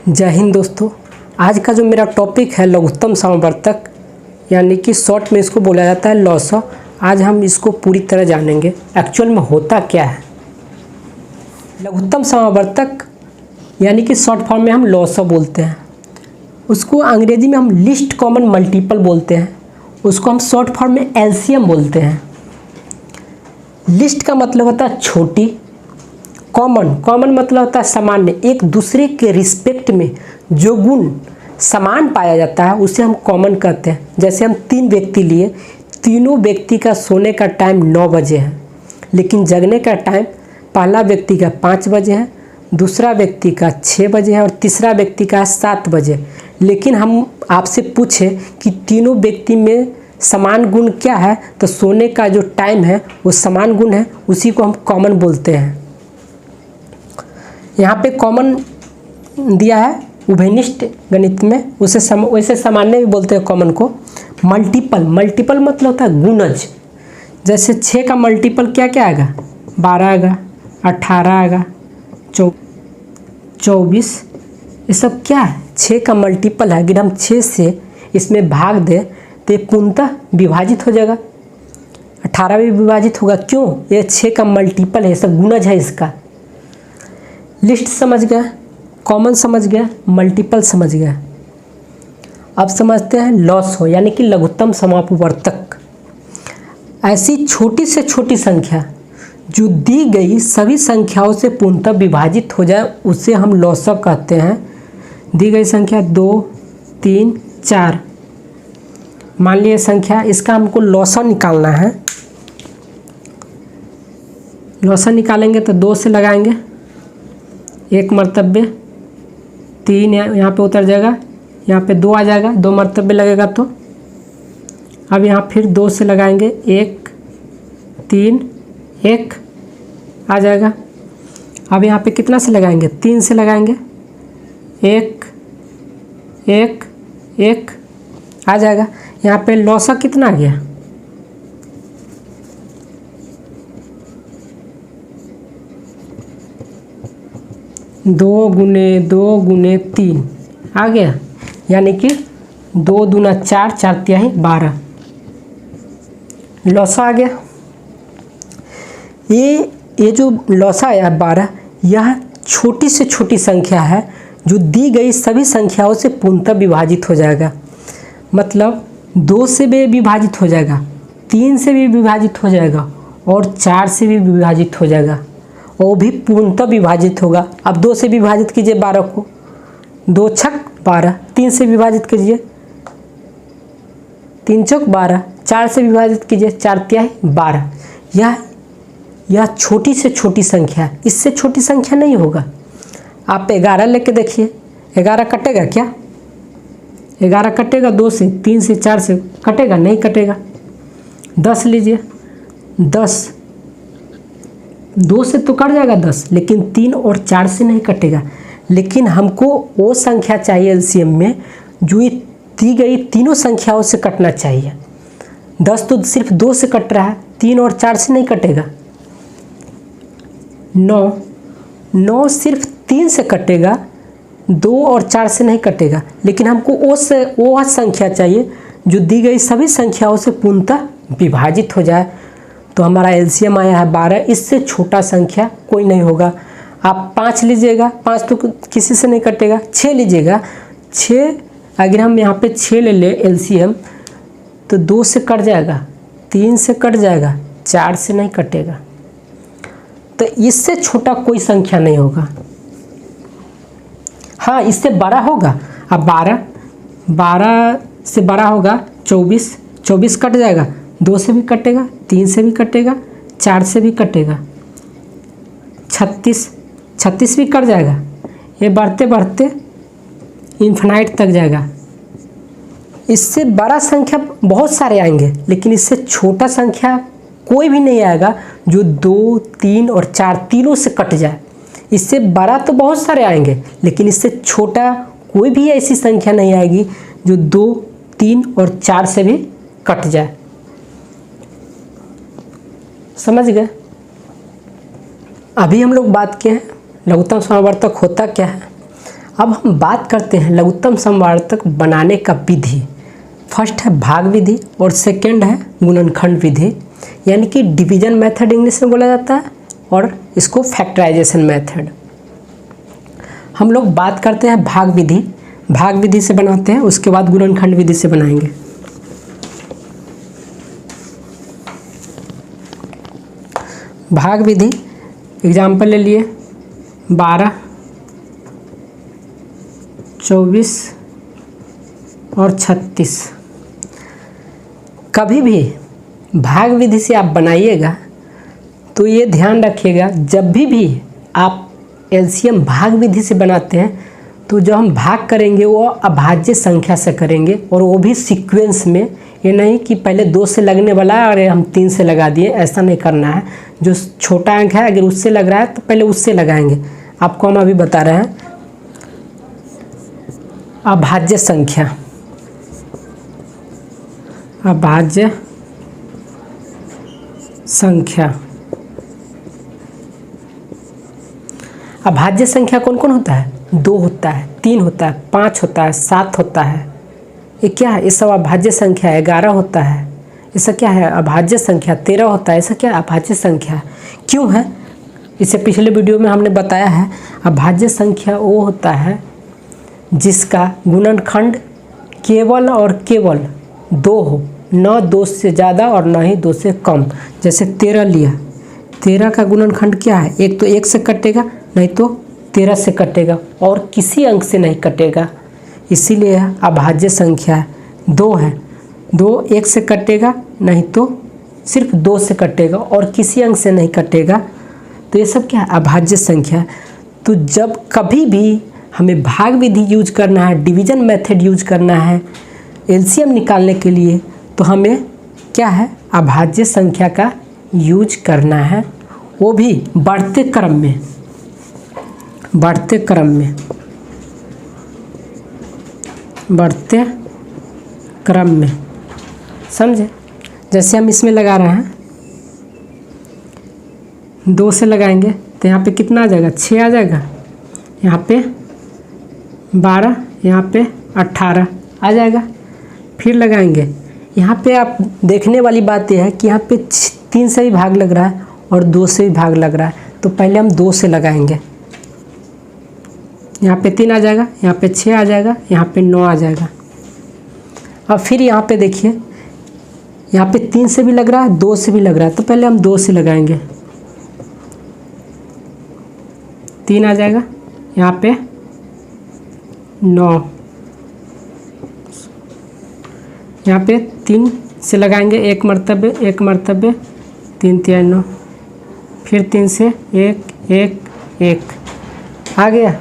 जय हिंद दोस्तों। आज का जो मेरा टॉपिक है लघुत्तम समावर्तक, यानी कि शॉर्ट में इसको बोला जाता है लॉसॉ। आज हम इसको पूरी तरह जानेंगे एक्चुअल में होता क्या है। लघुत्तम समावर्तक यानी कि शॉर्ट फॉर्म में हम लॉसॉ बोलते हैं। उसको अंग्रेजी में हम लीस्ट कॉमन मल्टीपल बोलते हैं। उसको हम शॉर्ट फॉर्म में एलसीएम बोलते हैं। लिस्ट का मतलब होता है छोटी, कॉमन मतलब होता है सामान्य, एक दूसरे के रिस्पेक्ट में जो गुण समान पाया जाता है उसे हम कॉमन कहते हैं। जैसे हम 3 व्यक्ति लिए, तीनों व्यक्ति का सोने का टाइम 9 बजे है, लेकिन जगने का टाइम पहला व्यक्ति का 5 बजे है, दूसरा व्यक्ति का 6 बजे है और तीसरा व्यक्ति का 7 बजे। लेकिन हम आपसे पूछे कि तीनों व्यक्ति में समान गुण क्या है, तो सोने का जो टाइम है वो समान गुण है, उसी को हम कॉमन बोलते हैं। यहाँ पे कॉमन दिया है उभयनिष्ठ गणित में, वैसे सामान्य भी बोलते हैं कॉमन को। मल्टीपल मतलब होता है गुणज। जैसे 6 का मल्टीपल क्या क्या आएगा, 12 आएगा, 18 आएगा, 24। ये सब क्या है, 6 का मल्टीपल है। अगर हम 6 से इसमें भाग दें तो ये पूर्णतः विभाजित हो जाएगा, 18 भी विभाजित होगा। क्यों, ये 6 का मल्टीपल है, सब गुणज है इसका। लिस्ट समझ गया, कॉमन समझ गया, मल्टीपल समझ गया। अब समझते हैं लॉसॉ यानी कि लघुत्तम समापवर्तक। ऐसी छोटी से छोटी संख्या जो दी गई सभी संख्याओं से पूर्णतः विभाजित हो जाए उसे हम लॉसॉ कहते हैं। दी गई संख्या 2, 3, 4, मान लीजिए संख्या, इसका हमको लॉसॉ निकालना है। लॉसॉ निकालेंगे तो 2 से लगाएंगे, 1 मर्तबे, 3 यहाँ पे उतर जाएगा, यहाँ पे 2 आ जाएगा, 2 मर्तबे लगेगा तो अब यहाँ फिर 2 से लगाएंगे, 1, 3, 1 आ जाएगा। अब यहाँ पे कितना से लगाएंगे, 3 से लगाएंगे, 1, 1, 1 आ जाएगा। यहाँ पे लॉसॉ कितना आ गया, 2 गुने 2 गुने 3 आ गया, यानी कि 2 दूना 4, 4 तिहाई 12 लॉसॉ आ गया। ये जो लॉसॉ आया 12, यह छोटी से छोटी संख्या है जो दी गई सभी संख्याओं से पूर्णतः विभाजित हो जाएगा। मतलब 2 से भी विभाजित हो जाएगा, 3 से भी विभाजित हो जाएगा और 4 से भी विभाजित हो जाएगा, वो भी पूर्णतः विभाजित होगा। अब 2 से विभाजित कीजिए 12 को, 2 छक 12, 3 से विभाजित कीजिए 3 चौक 12, 4 से विभाजित कीजिए 4 तिहाई 12। यह छोटी से छोटी संख्या, इससे छोटी संख्या नहीं होगा। आप 11 लेके देखिए, 11 कटेगा क्या, 11 कटेगा 2 से, 3 से, 4 से कटेगा, नहीं कटेगा। 10 लीजिए, 10 2 से तो कट जाएगा 10, लेकिन 3 और 4 से नहीं कटेगा। लेकिन हमको वो संख्या चाहिए एलसीएम में जो ये दी गई तीनों संख्याओं से कटना चाहिए। 10 तो सिर्फ 2 से कट रहा है, 3 और 4 से नहीं कटेगा। 9 सिर्फ 3 से कटेगा, 2 और 4 से नहीं कटेगा। लेकिन हमको वो संख्या चाहिए जो दी गई सभी संख्याओं से पूर्णतः विभाजित हो जाए। तो हमारा एलसीएम आया है 12। इससे छोटा संख्या कोई नहीं होगा। आप 5 लीजिएगा, 5 तो किसी से नहीं कटेगा। 6 लीजिएगा, 6 अगर हम यहाँ पे 6 ले ले एलसीएम तो 2 से कट जाएगा, 3 से कट जाएगा, 4 से नहीं कटेगा। तो इससे छोटा कोई संख्या नहीं होगा। हाँ, इससे बड़ा होगा। अब 12 से बड़ा होगा 24 कट जाएगा, 2 से भी कटेगा, 3 से भी कटेगा, 4 से भी कटेगा, 36 भी कट जाएगा। ये बढ़ते बढ़ते इन्फिनाइट तक जाएगा। इससे बड़ा संख्या बहुत सारे आएंगे, लेकिन इससे छोटा संख्या कोई भी नहीं आएगा जो 2, 3 और 4 तीनों से कट जाए। इससे बड़ा तो बहुत सारे आएंगे, लेकिन इससे छोटा कोई भी ऐसी संख्या नहीं आएगी जो 2, 3 और 4 से भी कट जाए। समझ गए। अभी हम लोग बात किए हैं लघुत्तम समावर्तक होता क्या है। अब हम बात करते हैं लघुत्तम समवर्तक बनाने का विधि। फर्स्ट है भाग विधि और सेकंड है गुणनखंड विधि, यानी कि डिवीजन मेथड इंग्लिश में बोला जाता है और इसको फैक्टराइजेशन मेथड। हम लोग बात करते हैं भाग विधि। भाग विधि से बनाते हैं, उसके बाद गुणनखंड विधि से बनाएंगे। भाग विधि एग्जाम्पल ले लिए 12, 24 और 36। कभी भी भाग विधि से आप बनाइएगा तो ये ध्यान रखिएगा, जब भी आप एलसीएम भाग विधि से बनाते हैं तो जो हम भाग करेंगे वो अभाज्य संख्या से करेंगे, और वो भी सीक्वेंस में। ये नहीं कि पहले 2 से लगने वाला है और हम 3 से लगा दिए, ऐसा नहीं करना है। जो छोटा अंक है अगर उससे लग रहा है तो पहले उससे लगाएंगे। आपको हम अभी बता रहे हैं अभाज्य संख्या। अभाज्य संख्या, अभाज्य संख्या कौन कौन होता है? 2 होता है, 3 होता है, 5 होता है, 7 होता है। ये क्या है? ये सब अभाज्य संख्या है। 11 होता है, ऐसा क्या है? अभाज्य संख्या। 13 होता है, ऐसा क्या? अभाज्य संख्या। क्यों है? इसे पिछले वीडियो में हमने बताया है। अभाज्य संख्या वो होता है जिसका गुणनखंड केवल और केवल 2 हो, न 2 से ज़्यादा और न ही 2 से कम। जैसे 13 लिया, 13 का गुणनखंड क्या है? एक तो 1 से कटेगा, नहीं तो 13 से कटेगा, और किसी अंक से नहीं कटेगा, इसीलिए अभाज्य संख्या 2 है। 2 1 से कटेगा, नहीं तो सिर्फ 2 से कटेगा और किसी अंक से नहीं कटेगा, तो ये सब क्या है? अभाज्य संख्या। तो जब कभी भी हमें भाग विधि यूज करना है, डिवीजन मेथड यूज करना है एलसीएम निकालने के लिए, तो हमें क्या है? अभाज्य संख्या का यूज करना है, वो भी बढ़ते क्रम में। बढ़ते क्रम में, बढ़ते क्रम में, समझे? जैसे हम इसमें लगा रहे हैं, 2 से लगाएंगे तो यहाँ पे कितना आ जाएगा? 6 आ जाएगा। यहाँ पे 12, यहाँ पे 18 आ जाएगा। फिर लगाएंगे, यहाँ पे आप देखने वाली बात यह है कि यहाँ पे 3 से भी भाग लग रहा है और 2 से भी भाग लग रहा है, तो पहले हम 2 से लगाएंगे। यहाँ पे 3 आ जाएगा, यहाँ पे 6 आ जाएगा, यहाँ पे 9 आ जाएगा। अब फिर यहाँ पे देखिए, यहाँ पे 3 से भी लग रहा है, 2 से भी लग रहा है, तो पहले हम 2 से लगाएंगे। 3 आ जाएगा, यहाँ पे 9, यहाँ पे 3 से लगाएंगे, 1 मरतबे 1 मरतबे, 3 3 9, फिर 3 से 1 1 1 आ गया।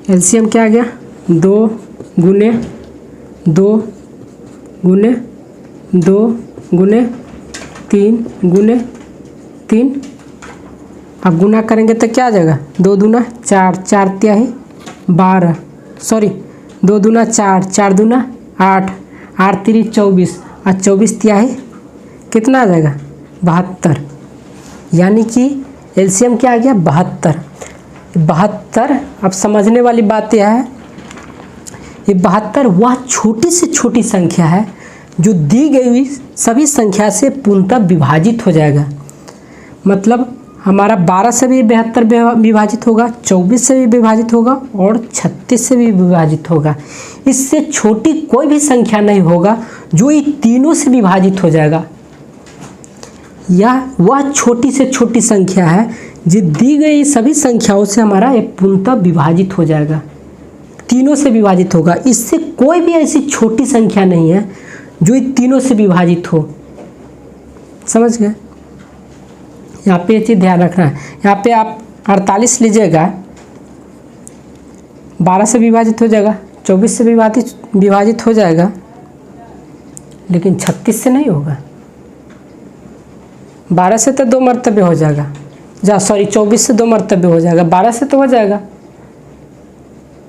एलसीएम क्या आ गया? 2 गुने 2 गुने 2 गुने 3 गुने 3। अब गुना करेंगे तो क्या आ जाएगा? 2 दूना 4, 4 तिहाई 12, सॉरी 2 दूना 4, 4 दूना 8, 8 3 24 और 24 तिहाई कितना आ जाएगा? 72। यानी कि एलसीएम क्या आ गया? 72। 72। अब समझने वाली बात यह है, ये 72 वह छोटी से छोटी संख्या है जो दी गई हुई सभी संख्या से पूर्णतः विभाजित हो जाएगा। मतलब हमारा 12 से भी 72 विभाजित होगा, 24 से भी विभाजित होगा और 36 से भी विभाजित होगा। इससे छोटी कोई भी संख्या नहीं होगा जो ये तीनों से विभाजित हो जाएगा। यह वह छोटी से छोटी संख्या है जो दी गई सभी संख्याओं से हमारा ये पूर्णतः विभाजित हो जाएगा, तीनों से विभाजित होगा। इससे कोई भी ऐसी छोटी संख्या नहीं है जो ये तीनों से विभाजित हो। समझ गए? यहाँ पे ये चीज़ ध्यान रखना है। यहाँ पे आप 48 लीजिएगा, 12 से विभाजित हो जाएगा, 24 से विभाजित हो जाएगा, लेकिन 36 से नहीं होगा। 12 से तो 2 मरतबे हो जाएगा, 24 से 2 मरतबे हो जाएगा, 12 से तो हो जाएगा,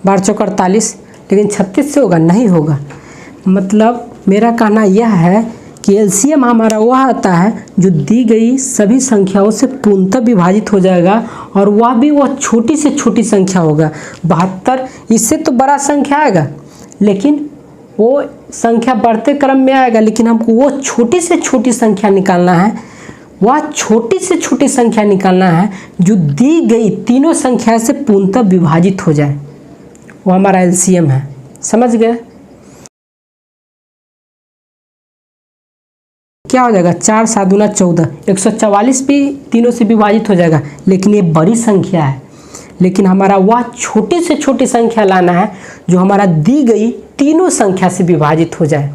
12 चौक 48, लेकिन 36 से होगा? नहीं होगा। मतलब मेरा कहना यह है कि एलसीएम हमारा वह आता है जो दी गई सभी संख्याओं से पूर्णतः विभाजित हो जाएगा और वह भी वह छोटी से छोटी संख्या होगा। 72 इससे तो बड़ा संख्या आएगा, लेकिन वो संख्या बढ़ते क्रम में आएगा, लेकिन हमको वो छोटी से छोटी संख्या निकालना है। वह छोटी से छोटी संख्या निकालना है जो दी गई तीनों संख्या से पूर्णतः विभाजित हो जाए, वो हमारा एलसीएम है। समझ गए? क्या हो जाएगा? 4 7 दूना 14, 144 भी तीनों से विभाजित हो जाएगा, लेकिन ये बड़ी संख्या है। लेकिन हमारा वह छोटी से छोटी संख्या लाना है जो हमारा दी गई तीनों संख्या से विभाजित हो जाए।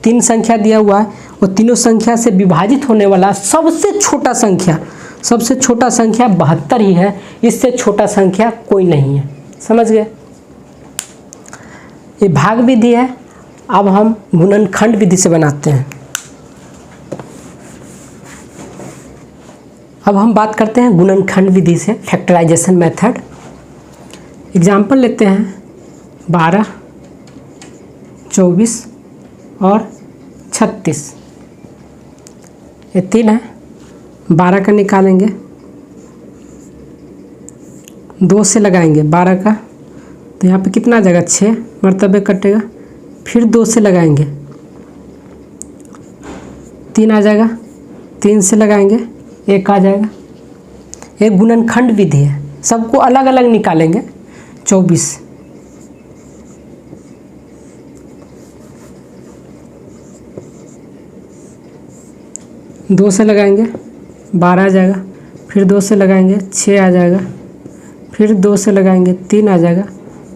3 संख्या दिया हुआ है, वो तीनों संख्या से विभाजित होने वाला सबसे छोटा संख्या 72 ही है। इससे छोटा संख्या कोई नहीं है। समझ गए? ये भाग विधि है। अब हम गुणनखंड विधि से बनाते हैं। अब हम बात करते हैं गुणनखंड विधि से, फैक्टराइजेशन मेथड। एग्जाम्पल लेते हैं 12, 24 और 36। ये 3 है। 12 का निकालेंगे, 2 से लगाएंगे 12 का, तो यहाँ पे कितना आ जाएगा? 6 मरतबे कटेगा। फिर 2 से लगाएंगे, 3 आ जाएगा। 3 से लगाएंगे, 1 आ जाएगा। एक गुणनखंड विधि है, सबको अलग अलग निकालेंगे। 24, 2 से लगाएंगे 12 आ जाएगा। फिर 2 से लगाएंगे 6 आ जाएगा। फिर 2 से लगाएंगे 3 आ जाएगा।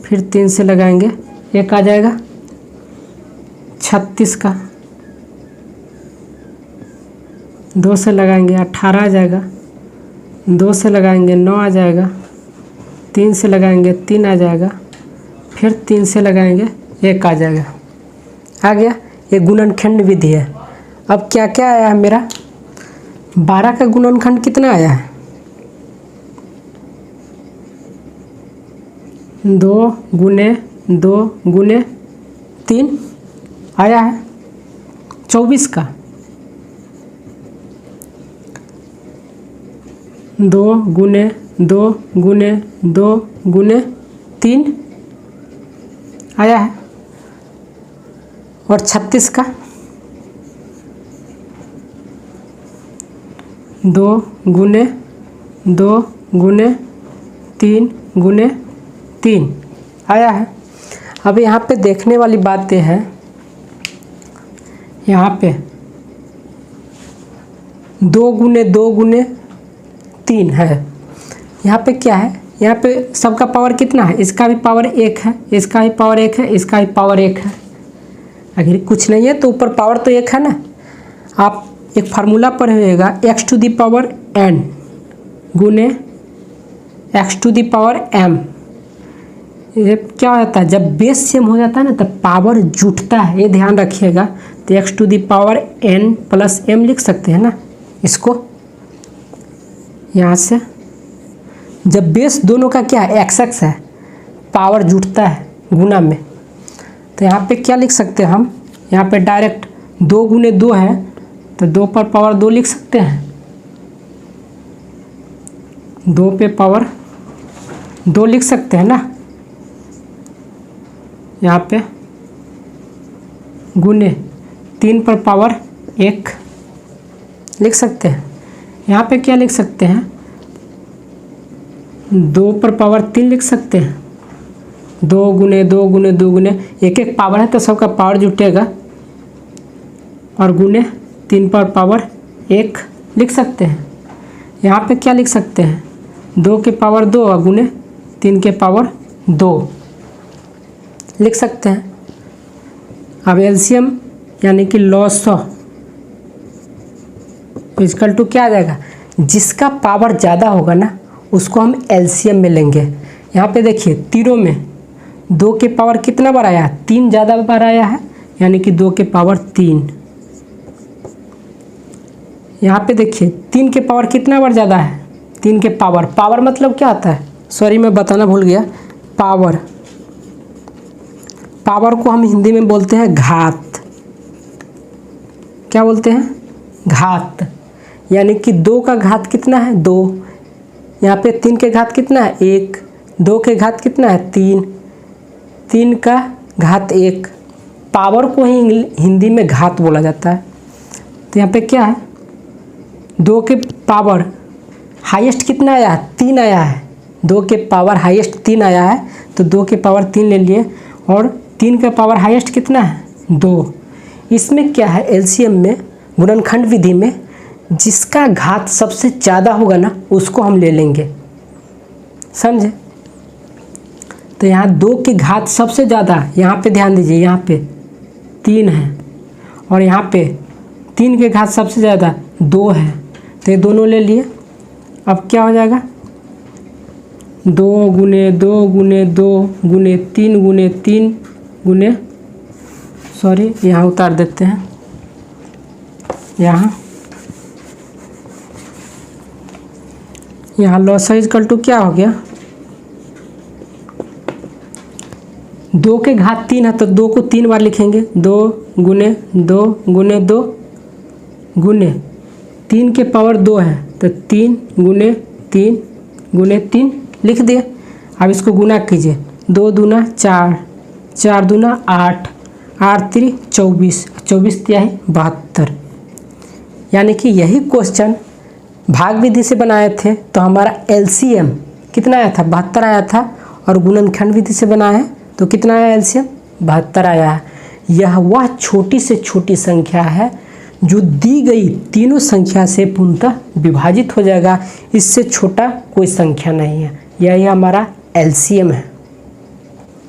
फिर 3 से लगाएंगे 1 आ जाएगा। 36 का 2 से लगाएंगे 18 आ जाएगा। 2 से लगाएंगे 9 आ जाएगा। 3 से लगाएंगे 3 आ जाएगा। फिर 3 से लगाएंगे 1 आ जाएगा। आ गया। ये गुणनखंड विधि है। अब क्या क्या आया है मेरा? 12 का गुणनखंड कितना आया है? 2 गुने 2 गुने 3 आया है। 24 का 2 गुने 2 गुने 2 गुने 3 आया है। और 36 का 2 गुने 2 गुने 3 गुने 3 आया है। अब यहाँ पे देखने वाली बात यह है, यहाँ पे 2 गुने 2 गुने 3 है। यहाँ पे क्या है? यहाँ पे सबका पावर कितना है? इसका भी पावर 1 है, इसका भी पावर 1 है, इसका भी पावर 1 है। अगर कुछ नहीं है तो ऊपर पावर तो 1 है ना। आप एक फार्मूला पढ़े होगा, x to the power n गुने x to the power m। ये क्या होता है? जब बेस सेम हो जाता है ना तब पावर जुटता है, ये ध्यान रखिएगा। तो x to the power n plus m लिख सकते हैं ना इसको। यहाँ से जब बेस दोनों का क्या है? x है, पावर जुटता है गुना में। तो यहाँ पे क्या लिख सकते हैं हम? यहाँ पे डायरेक्ट 2 गुने 2 है तो 2 पर पावर 2 लिख सकते हैं। 2 पे पावर 2 लिख सकते हैं ना। यहाँ पे गुने 3 पर पावर 1 लिख सकते हैं। यहाँ पे क्या लिख सकते हैं? 2 पर पावर 3 लिख सकते हैं। 2 गुने 2 गुने 2 गुने एक एक पावर है तो सबका पावर जुटेगा। और गुने 3 पर पावर 1 लिख सकते हैं। यहाँ पे क्या लिख सकते हैं? 2 के पावर 2 और गुने 3 के पावर 2 लिख सकते हैं। अब एलसीएम यानी कि लॉस इक्वल टू क्या आ जाएगा? जिसका पावर ज़्यादा होगा ना उसको हम एलसीएम में लेंगे। यहाँ पे देखिए तीनों में 2 के पावर कितना बार आया है? 3 ज़्यादा बार आया है, यानी कि 2 के पावर 3। यहाँ पे देखिए 3 के पावर कितना बार ज़्यादा है? 3 के पावर, पावर मतलब क्या आता है? सॉरी मैं बताना भूल गया। पावर, पावर को हम हिंदी में बोलते हैं घात। क्या बोलते हैं, घात। यानी कि 2 का घात कितना है, 2। यहाँ पे 3 के घात कितना है, 1। 2 के घात कितना है, 3। 3 का घात 1। पावर को ही हिंदी में घात बोला जाता है। तो यहाँ पे क्या है, 2 के पावर हाईएस्ट कितना आया है, 3 आया है। 2 के पावर हाईएस्ट 3 आया है, तो 2 के पावर 3 ले लिए। और 3 का पावर हाईएस्ट कितना है, 2। इसमें क्या है, एलसीएम में, गुणनखंड विधि में जिसका घात सबसे ज़्यादा होगा ना उसको हम ले लेंगे, समझे। तो यहाँ 2 के घात सबसे ज़्यादा, यहाँ पे ध्यान दीजिए, यहाँ पे 3 है और यहाँ पे 3 के घात सबसे ज़्यादा 2 है। तो ये दोनों ले लिए। अब क्या हो जाएगा, 2 गुने 2 गुने 2 गुने 3 गुने 3 गुने, सॉरी यहाँ उतार देते हैं, यहाँ लॉस इक्वल टू क्या हो गया, 2 के घात 3 है तो 2 को 3 बार लिखेंगे, 2 गुने 2 गुने 2 गुने 3 के पावर 2 है तो 3 गुने 3 गुने 3 लिख दिए। अब इसको गुना कीजिए, 2 दूना 4, 4 दूना 8, 8 3 24, 24 तिहाई 72। यानी कि यही क्वेश्चन भाग विधि से बनाए थे तो हमारा एलसीएम कितना आया था, 72 आया था। और गुणनखंड विधि से बनाए तो कितना आया एलसीएम, 72 आया है। यह वह छोटी से छोटी संख्या है जो दी गई तीनों संख्या से पूर्णतः विभाजित हो जाएगा, इससे छोटा कोई संख्या नहीं है। यही हमारा एलसीएम है।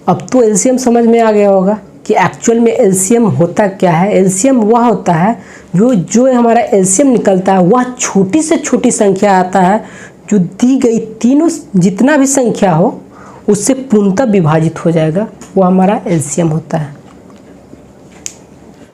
अब तो एलसीएम समझ में आ गया होगा कि एक्चुअल में एलसीएम होता क्या है। एलसीएम वह होता है जो हमारा एलसीएम निकलता है वह छोटी से छोटी संख्या आता है जो दी गई तीनों जितना भी संख्या हो उससे पूर्णतः विभाजित हो जाएगा, वो हमारा एलसीएम होता है।